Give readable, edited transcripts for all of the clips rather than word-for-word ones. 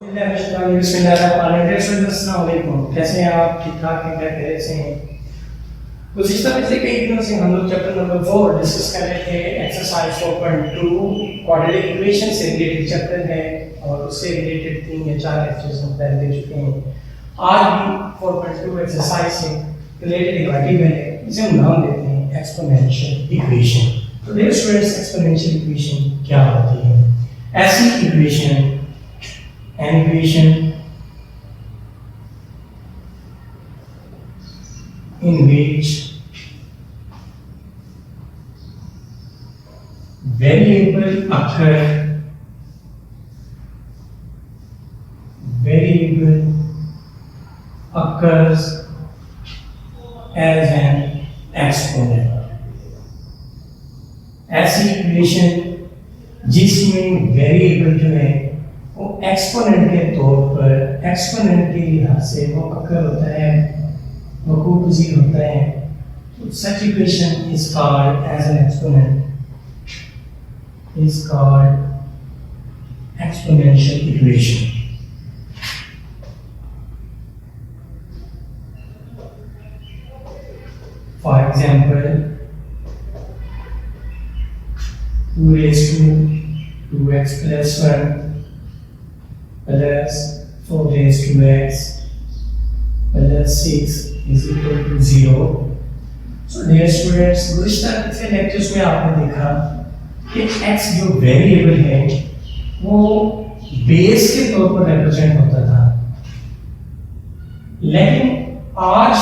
बिस्मिल्लाहिर्रहमानिर्रहीम। कैसे हैं आप? ठीक ठाक हैं? क्या खैरियत से हैं? गुज़िश्ता पिछले कई दिनों से हम लोग चैप्टर नंबर 4 डिस्कस कर रहे थे। एक्सरसाइज 4.2 क्वाड्रेटिक इक्वेशन से रिलेटेड चैप्टर है और उससे रिलेटेड 3 या 4 लेक्चर्स हम पहले दे चुके हैं। आज भी 4.2 एक्सरसाइज से रिलेटेड एक आर्टिकल है जिसे हम नाम देते हैं एक्सपोनेंशियल इक्वेशन। तो डियर स्टूडेंट्स, एक्सपोनेंशियल इक्वेशन क्या होती है? ऐसी equation an equation in which variable occurs as an exponent। ऐसी इक्वेशन जिसमें वेरिएबल जो है वो एक्सपोनेंट के तौर पर, एक्सपोनेंट के लिहाज से वो अकर होता है, वकूअ पज़ीर होता है। तो such equation is called as an exponent is called exponential equation. For example 2 raised to 2x plus 1 plus 4 raised to x plus 6 is equal to 0। So dear students, गुज़िश्ता पिछले लेक्चर्स में आपने देखा कि x जो वेरिएबल है वो base के तौर पर रिप्रेजेंट होता था, लेकिन आज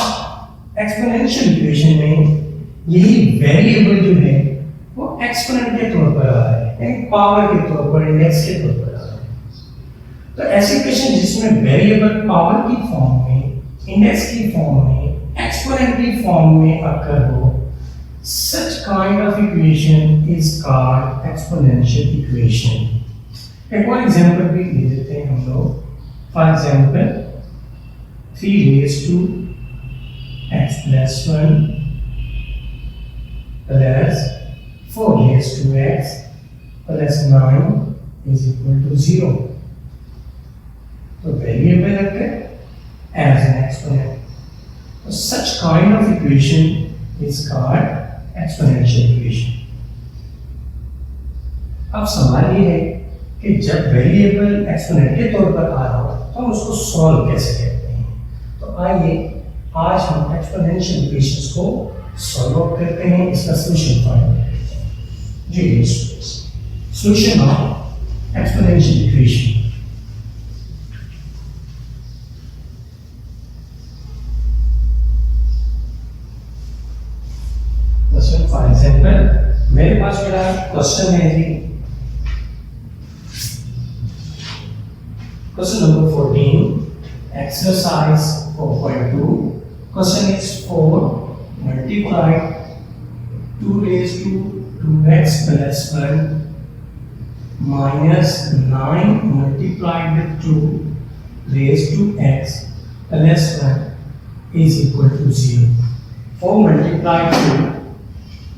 एक्सपोनेंशियल इक्वेशन में यही वेरिएबल जो है वो एक्सपोनेंट के तौर पर आ रहा है, यानी पावर के तौर पर, इंडेक्स के तौर पर। तो ऐसी इक्वेशन जिसमें वेरिएबल पावर की फॉर्म में, इंडेक्स की फॉर्म में, एक्सपोनेंट की फॉर्म में अकर हो, such kind of equation is called exponential equation। एक और एग्जांपल भी ले लेते हैं हम लोग। For example 3 raised to x plus 1 plus 4 raised to x plus 9 is equal to 0। तो variable occur as an exponent। So such kind of equation is called exponential equation। अब सवाल ये है कि जब वेरिएबल एक्सपोनेंट के तौर पर आ रहा हो तो हम उसको सॉल्व कैसे करते हैं? तो आइए आज हम एक्सपोनेंशियल इक्वेशंस को सॉल्व करते हैं, इसका सॉल्यूशन फाइंड करते हैं। जी students, solution of exponential equation. For example मेरे पास मेरा क्वेश्चन है जी, question number 14 exercise 4.2। Question is 4 multiply 2 raised to 2x plus 1 minus 9 multiplied with 2 raised to x plus 1 is equal to 0। 4 multiplied 2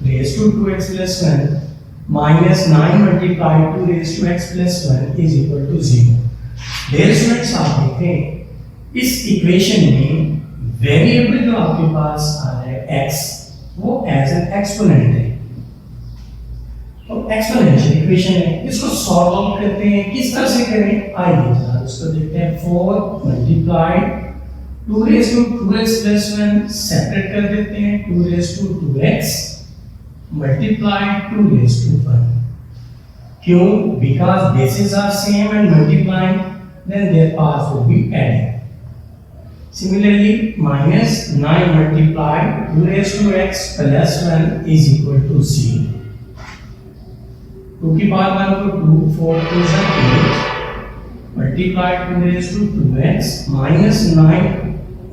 raised to 2x plus 1 minus 9 multiplied 2 raised to x plus 1 is equal to 0। Dear students, आप देखें इस equation में variable जो आपके पास आ रहा है x, वो as an exponent है। तो एक्सपोनेंशियल इक्वेशन है, इसको सॉल्व आउट करते हैं। किस तरह से करें? आइए जरा इसको देखते हैं। 4 multiplied 2 raised to 2x plus 1 separate कर देते हैं। 2 raised to 2x multiplied 2 raised to 1। क्यों? Because bases are same and multiplying, then their powers will be added। Similarly, minus 9 multiplied 2 raised to x plus 1 is equal to 0। 2 की power 1 को 2, 4 2 is 8 multiplied 2 raised to 2x minus 9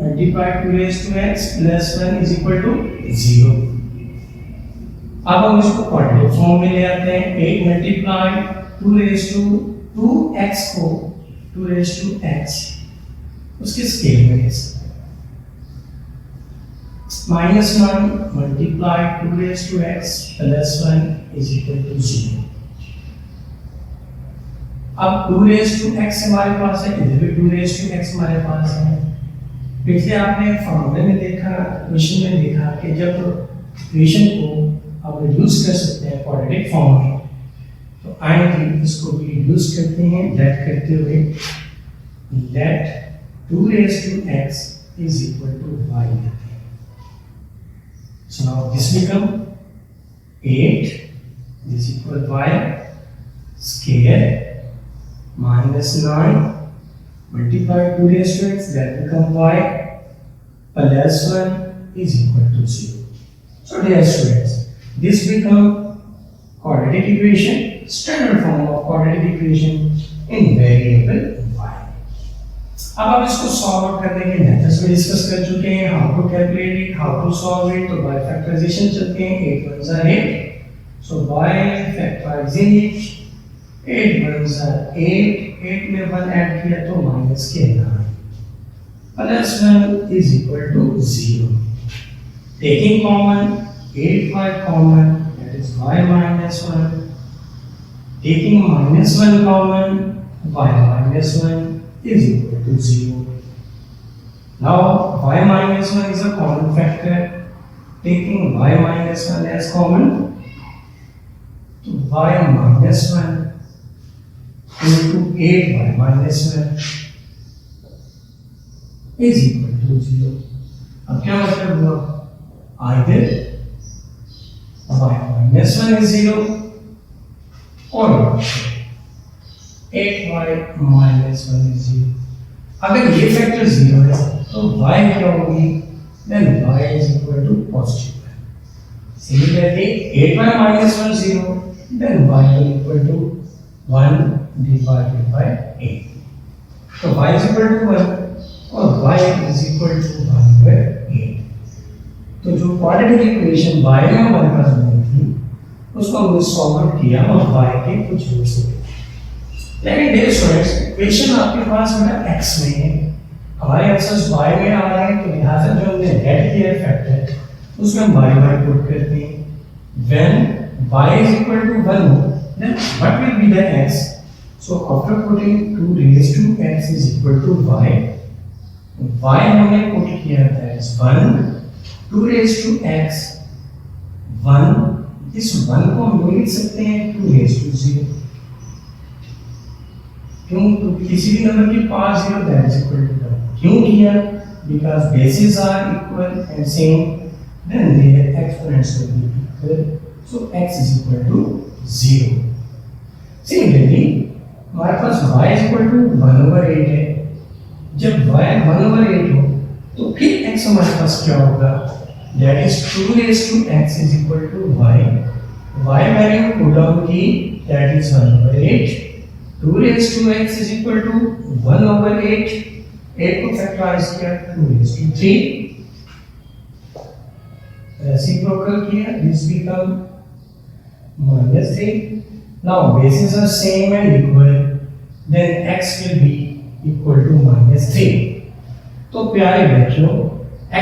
multiplied 2 raised to x plus 1 is equal to 0। अब हम इसको quadratic form में ले आते हैं। 8 multiply 2 raised to 2x को 2 raised to x उसके स्केल में ले सकते हैं। minus 9 multiply 2 raised to x plus 1 is equal to 0। अब 2 रेज टू एक्स हमारे पास है, इधर भी 2 रेज टू एक्स हमारे पास है। पिछले आपने फॉर्मूले में देखा, इक्वेशन में देखा कि जब इक्वेशन को आप रिड्यूस कर सकते हैं क्वाड्रेटिक फॉर्म में, तो आइए इसको भी रिड्यूस करते हैं। लेट करते हुए let 2 raise to x is equal to y लेते हैं। So now this become 8 is equal y square minus 9 multiply 2 raised to x, that become y plus 1 is equal to 0. So dear students, this become quadratic equation, standard form of quadratic equation in variable y. अब आप इसको solve out करने के methods भी discuss कर चुके हैं, how to calculate it, how to solve it. तो बाय फैक्टराइजेशन चलते हैं। 8 1s are 8, so by factorizing it 8 1s are 8, 8 में 1 ऐड किया तो माइनस के 9 plus 1 is equal to 0. Taking common 8 y common, that is y minus 1. Taking minus 1 common, y minus 1 is equal to 0. Now y minus 1 is a common factor. Taking y minus 1 as common, तो y minus 1 into 8y minus 1 is equal to 0. अब क्या मतलब हुआ? Either y minus 1 is 0 or 8y minus 1 is 0. अगर ये factor 0 है तो y क्या होगी? Then y is equal to positive 1. Similarly 8y minus 1 0, then y is equal to 1 divided by 8. So y is equal to 1 और y is equal to 1 by 8. तो जो quadratic equation y में हमारे पास बनी थी उसको हमने सॉल्व आउट किया और y के कुछ रूट से। लेकिन डियर स्टूडेंट्स, इक्वेशन आपके पास बेटा x में है, हमारे आंसर्स y में आ रहे हैं, तो लिहाजा जो हमने लेट किया फैक्टर उसमें हम y पुट करते हैं। When y is equal to 1, then what will be the x? So after putting 2 raised to x is equal to y हमने पुट किया that is 1, 2 raised to x 1, इस 1 को हम लिख सकते हैं 2 raised to 0। क्यों? तो किसी भी नंबर के पास 0 that is equal to 1। क्यों किया? Because bases are equal and same, then their exponents will be equal, so x is equal to 0। Similarly हमारे पास y is equal to 1/8 है। जब y 1/8 हो तो फिर x हमारे पास क्या होगा? That is 2 raised to x is equal to y value put down की, that is 1/8। 2 raised to x is equal to 1/8, 8 को फैक्टराइज किया 2 raised to 3, रेसिप्रोकल किया, this become -3। Now bases are same and equal, then x will be equal to -3। तो प्यारे बच्चों,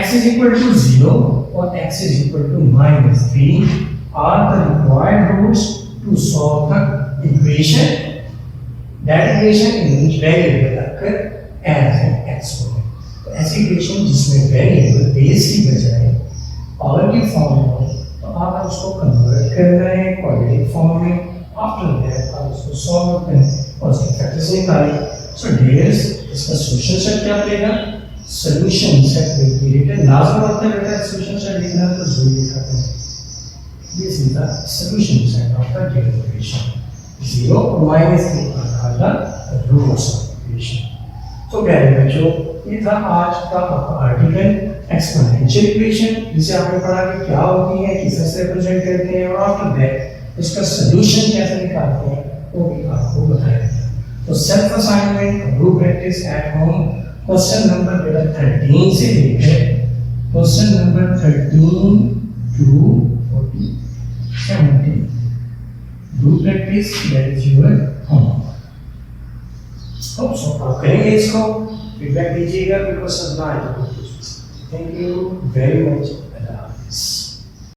x is equal to 0 और x is equal to -3 are the required roots to solve the equation. That equation in which variable occur as an exponent. तो ऐसी equation जिसमें variable base की बजाय power की फॉर्म में हो, तो आप उसको कन्वर्ट कर रहे हैं क्वाड्रेटिक फॉर्म में। आफ्टर दैट आप उसको सॉल्व करें और उसके फैक्टर्स निकालें। सो डियर्स, इसका सॉल्यूशन सेट क्या बनेगा? Solution set will be written, लाजमी होता है बेटा सॉल्यूशन सेट लिखना, तो जरूर लिखा करें। This is the solution set of the given equation. 0 और -3 are the roots of equation। तो प्यारे बच्चों, ये था आज का आर्टिकल एक्सपोनेंशियल इक्वेशन, जिसे आपने पढ़ा कि क्या होती है, किस तरह से रिप्रेजेंट करते हैं, और आफ्टर दैट इसका सॉल्यूशन कैसे निकालते हैं वो भी आपको बताया। तो self assignment, group practice at home, question number बेटा 13 से लेकर question number 13 to 17 group practice, that is your homework. आप करेंगे इसको, फीडबैक दीजिएगा, बिकॉज समझना है। Thank you very much.